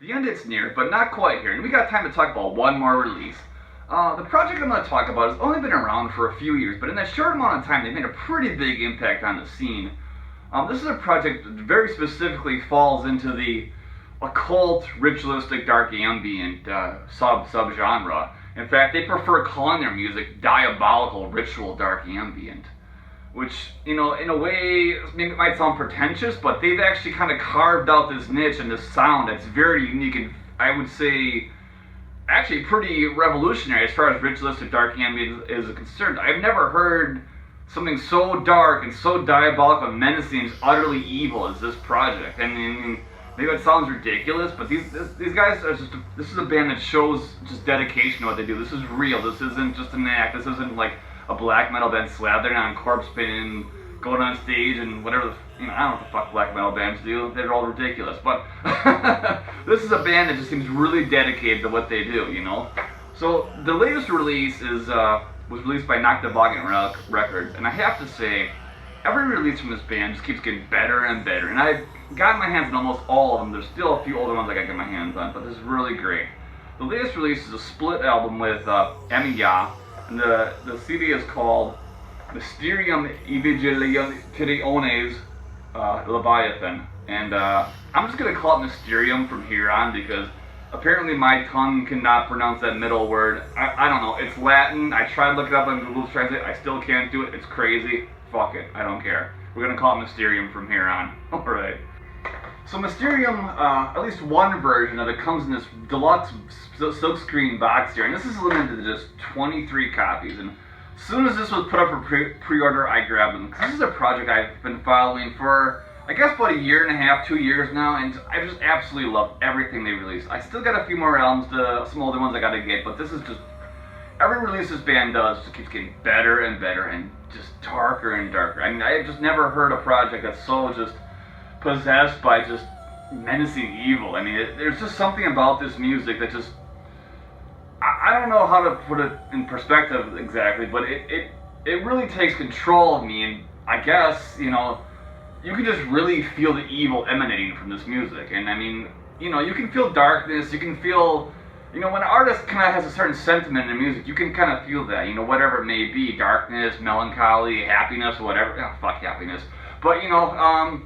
The end is near, but not quite here, and we got time to talk about one more release. The project I'm going to talk about has only been around for a few years, but in that short amount of time, they've made a pretty big impact on the scene. This is a project that very specifically falls into the occult, ritualistic, dark ambient subgenre. In fact, they prefer calling their music diabolical, ritual, dark ambient. Which, you know, in a way, maybe it might sound pretentious, but they've actually kind of carved out this niche and this sound that's very unique and, I would say, actually pretty revolutionary as far as ritualistic dark ambient is concerned. I've never heard something so dark and so diabolical and menacing and utterly evil as this project. I mean, maybe it sounds ridiculous, but these guys are just, this is a band that shows just dedication to what they do. This is real. This isn't just an act. This isn't like a black metal band slathering on corpse paint and going on stage and whatever, you know, I don't know what the fuck black metal bands do. They're all ridiculous. But this is a band that just seems really dedicated to what they do, you know. So the latest release is was released by Noctilucant Records, and I have to say, every release from this band just keeps getting better and better. And I've gotten my hands on almost all of them. There's still a few older ones I gotta get my hands on, but this is really great. The latest release is a split album with Emme Ya. And the CD is called Mysterium Evigilationis Leviathan. And I'm just going to call it Mysterium from here on because apparently my tongue cannot pronounce that middle word. I don't know. It's Latin. I tried to look it up on Google Translate. I still can't do it. It's crazy. Fuck it. I don't care. We're going to call it Mysterium from here on. Alright. So Mysterium, at least one version of it comes in this deluxe silkscreen box here, and this is limited to just 23 copies. And as soon as this was put up for pre-order, I grabbed them. This is a project I've been following for, I guess, about a year and a half, 2 years now, and I just absolutely love everything they release. I still got a few more albums, some older ones I gotta get, but this is just, every release this band does just keeps getting better and better and just darker and darker. I mean, I just never heard a project that's so just possessed by just menacing evil. I mean, there's just something about this music that just, I don't know how to put it in perspective exactly, but it really takes control of me, and I guess, you know, you can just really feel the evil emanating from this music. And I mean, you know, you can feel darkness, you can feel, you know, when an artist kind of has a certain sentiment in music, you can kind of feel that, you know, whatever it may be, darkness, melancholy, happiness, whatever. Oh, fuck happiness. But, you know,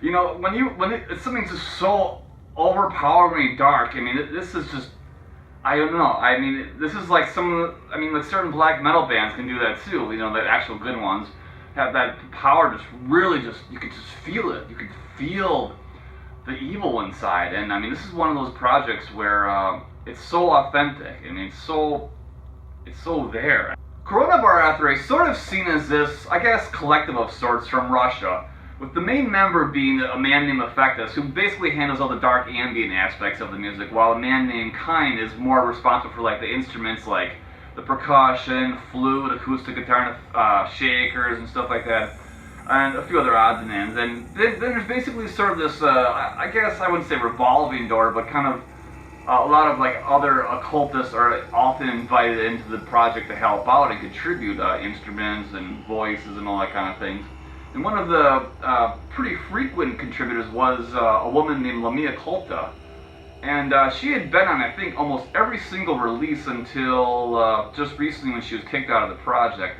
you know, when it's something just so overpoweringly dark. I mean, this is just, I don't know. I mean, this is like like certain black metal bands can do that too. You know, the actual good ones have that power. Just really, you can just feel it. You can feel the evil inside. And I mean, this is one of those projects where it's so authentic. I mean, it's so there. Corona Barathri is sort of seen as this, I guess, collective of sorts from Russia, with the main member being a man named Effectus, who basically handles all the dark ambient aspects of the music, while a man named Kine is more responsible for like the instruments like the percussion, flute, acoustic guitar, shakers, and stuff like that, and a few other odds and ends. And then there's basically sort of this, I guess I wouldn't say revolving door, but kind of a lot of like other occultists are often invited into the project to help out and contribute instruments and voices and all that kind of things. And one of the pretty frequent contributors was a woman named Lamia Kolta. And she had been on, I think, almost every single release until just recently when she was kicked out of the project.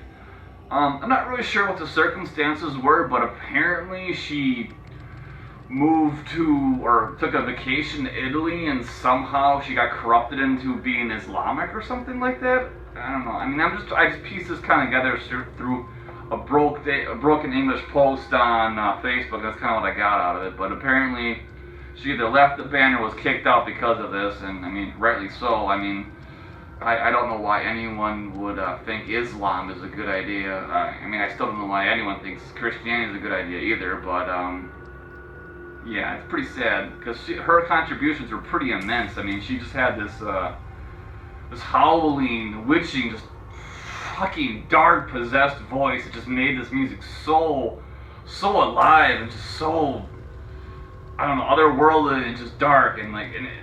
I'm not really sure what the circumstances were, but apparently she moved to, or took a vacation to Italy, and somehow she got corrupted into being Islamic or something like that. I don't know. I mean, I just pieced this kind of together through a broken English post on Facebook. That's kind of what I got out of it. But apparently, she either left the band or was kicked out because of this, and I mean, rightly so. I mean, I don't know why anyone would think Islam is a good idea. I mean, I still don't know why anyone thinks Christianity is a good idea either. But yeah, it's pretty sad because her contributions were pretty immense. I mean, she just had this this howling, witching, just fucking dark, possessed voice that just made this music so alive and just so, I don't know, otherworldly and just dark and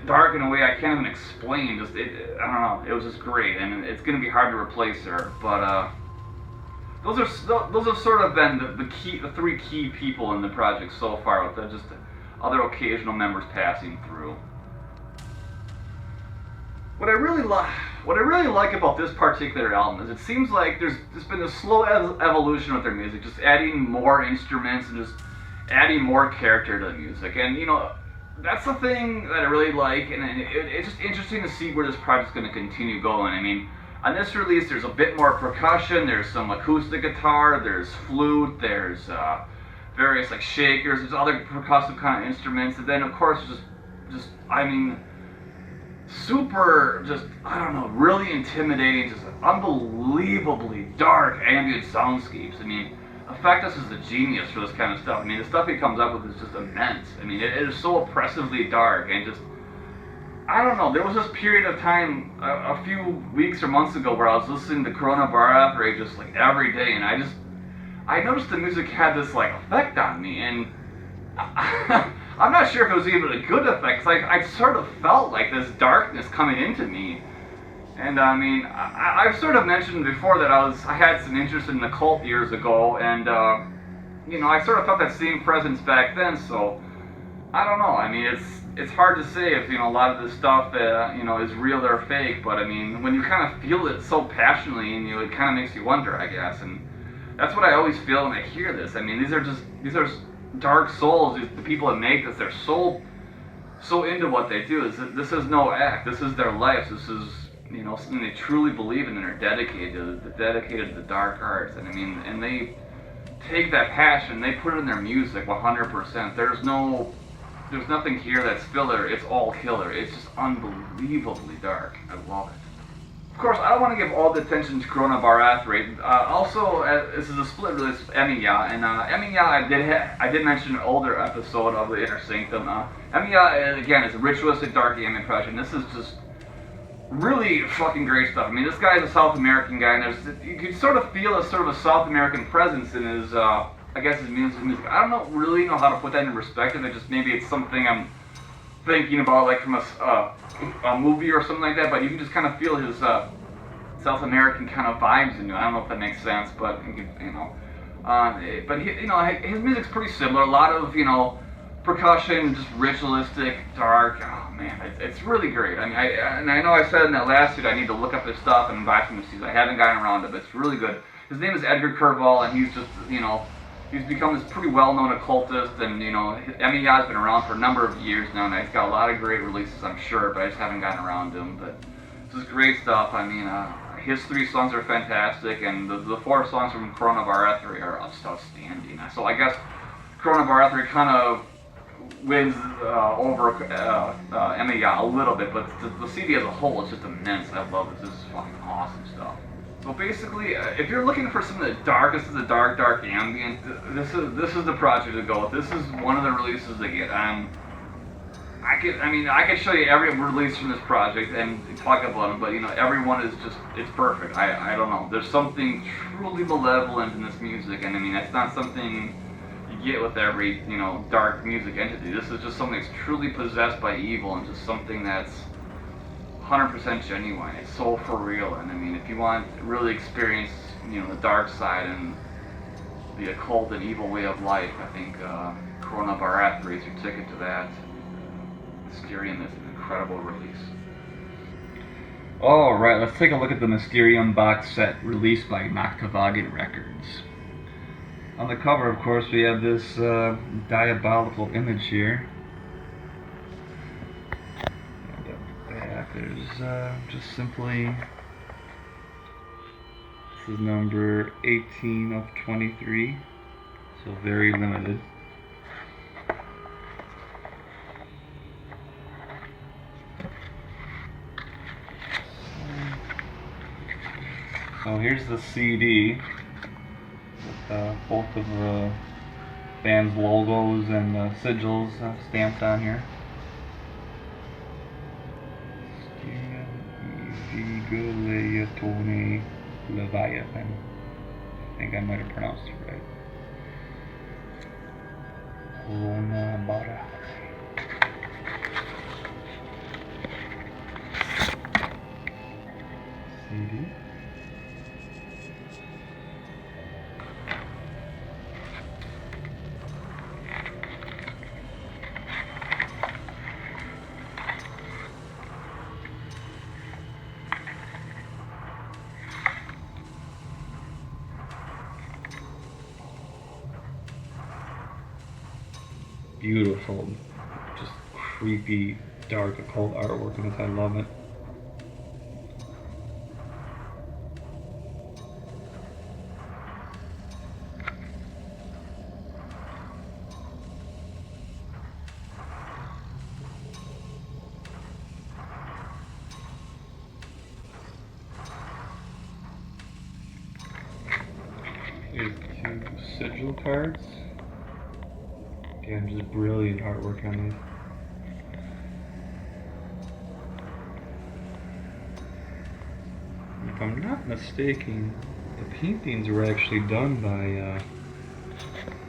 dark in a way I can't even explain. Just I don't know. It was just great, and it's gonna be hard to replace her. But those have sort of been the three key people in the project so far, with just other occasional members passing through. What I really like about this particular album is it seems like there's been a slow evolution with their music, just adding more instruments and just adding more character to the music. And you know, that's the thing that I really like, and it's just interesting to see where this project's going to continue going. I mean, on this release, there's a bit more percussion, there's some acoustic guitar, there's flute, there's various like shakers, there's other percussive kind of instruments, and then of course just I mean, super, just, I don't know, really intimidating, just unbelievably dark ambient soundscapes. I mean, Effectus is a genius for this kind of stuff. I mean, the stuff he comes up with is just immense. I mean, it is so oppressively dark, and just, I don't know, there was this period of time a few weeks or months ago where I was listening to Corona Barathri just like every day, and I noticed the music had this like effect on me, and I'm not sure if it was even a good effect, because I sort of felt like this darkness coming into me. And I mean, I've sort of mentioned before that I had some interest in the occult years ago, and you know, I sort of felt that same presence back then, so I don't know. I mean, it's hard to say if, you know, a lot of this stuff you know, is real or fake, but I mean, when you kind of feel it so passionately in you, it kind of makes you wonder, I guess. And that's what I always feel when I hear this. I mean, these are dark souls, the people that make this. They're so into what they do. This is no act. This is their lives. This is, you know, something they truly believe in and are dedicated to the dark arts. And I mean, and they take that passion, they put it in their music 100%. There's nothing here that's filler. It's all killer. It's just unbelievably dark. I love it. Of course, I don't want to give all the attention to Corona Barathri. Also, this is a split release with Emme Ya, and Emme Ya, I did mention an older episode of the Inner Sanctum. Emme Ya, again, is a ritualistic dark ambient project. This is just really fucking great stuff. I mean, this guy is a South American guy, and you can sort of feel a sort of a South American presence in his, I guess, his music. I don't really know how to put that in perspective. Maybe it's something I'm thinking about, like from a movie or something like that, but you can just kind of feel his South American kind of vibes in it. I don't know if that makes sense, but you know, but you know, his music's pretty similar. A lot of, you know, percussion, just ritualistic, dark. Oh man, it's really great. I mean, I know I said in that last video I need to look up his stuff and buy some of these. I haven't gotten around to it, but it's really good. His name is Edgar Curval, and he's just, you know, he's become this pretty well-known occultist, and you know, Emme Ya's been around for a number of years now, and he's got a lot of great releases, I'm sure, but I just haven't gotten around to him. But this is great stuff. I mean, his 3 songs are fantastic, and the 4 songs from Corona Barathri are just outstanding. So I guess Corona Barathri kind of wins over Emme Ya a little bit, but the CD as a whole is just immense. I love it. This is fucking awesome stuff. So basically, if you're looking for some of the darkest of the dark ambient, this is the project to go with. This is one of the releases they get. I could show you every release from this project and talk about them, but you know, every one is just, it's perfect. I don't know. There's something truly malevolent in this music, and I mean, that's not something you get with every, you know, dark music entity. This is just something that's truly possessed by evil, and just something that's 100% genuine. It's so for real, and I mean, if you want to really experience, you know, the dark side and the occult and evil way of life, I think Corona Barathri is your ticket to that. Mysterium is an incredible release. Alright, let's take a look at the Mysterium box set released by Noctilucant Records. On the cover, of course, we have this diabolical image here. There's just simply, this is number 18 of 23, so very limited. So here's the CD with both of the band's logos and sigils stamped on here. Evigilationis Leviathan. I think I might have pronounced it right. Corona Barathri. CD. beautiful, just creepy, dark, occult artwork in this. I love it. Here's 2 sigil cards. Again, just brilliant artwork on these. If I'm not mistaken, the paintings were actually done by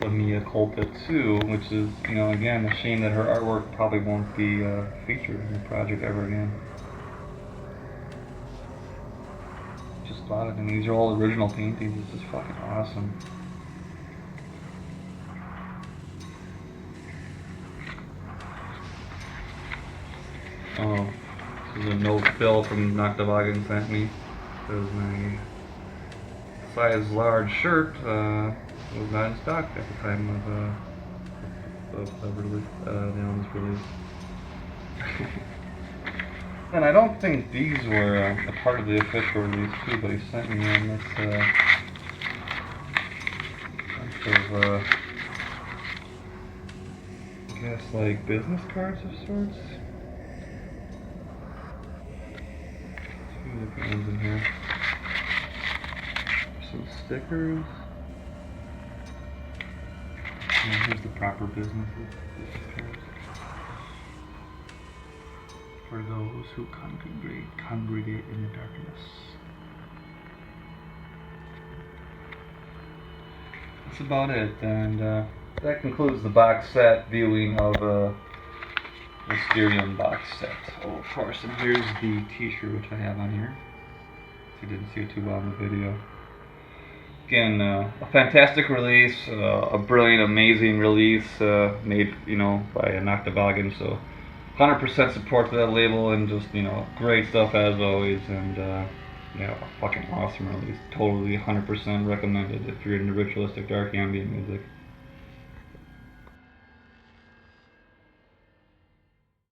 Emme Ya too, which is, again, a shame that her artwork probably won't be featured in the project ever again. Just love it, and these are all original paintings. This is fucking awesome. Oh, this is a note Phil from Noctilucant sent me. It was my size large shirt was not in stock at the time of the album's release. And I don't think these were a part of the official release too, but he sent me on this bunch of I guess like business cards of sorts. Different ones in here. Some stickers. And here's the proper business cards. For those who congregate in the darkness. That's about it, and that concludes the box set viewing of Mysterium box set. Oh, of course, and here's the t-shirt which I have on here. If you didn't see it too well in the video. Again, a fantastic release, a brilliant, amazing release made, by Noctilucant. So, 100% support to that label, and just, great stuff as always, and yeah, a fucking awesome release. Totally 100% recommended if you're into ritualistic dark ambient music.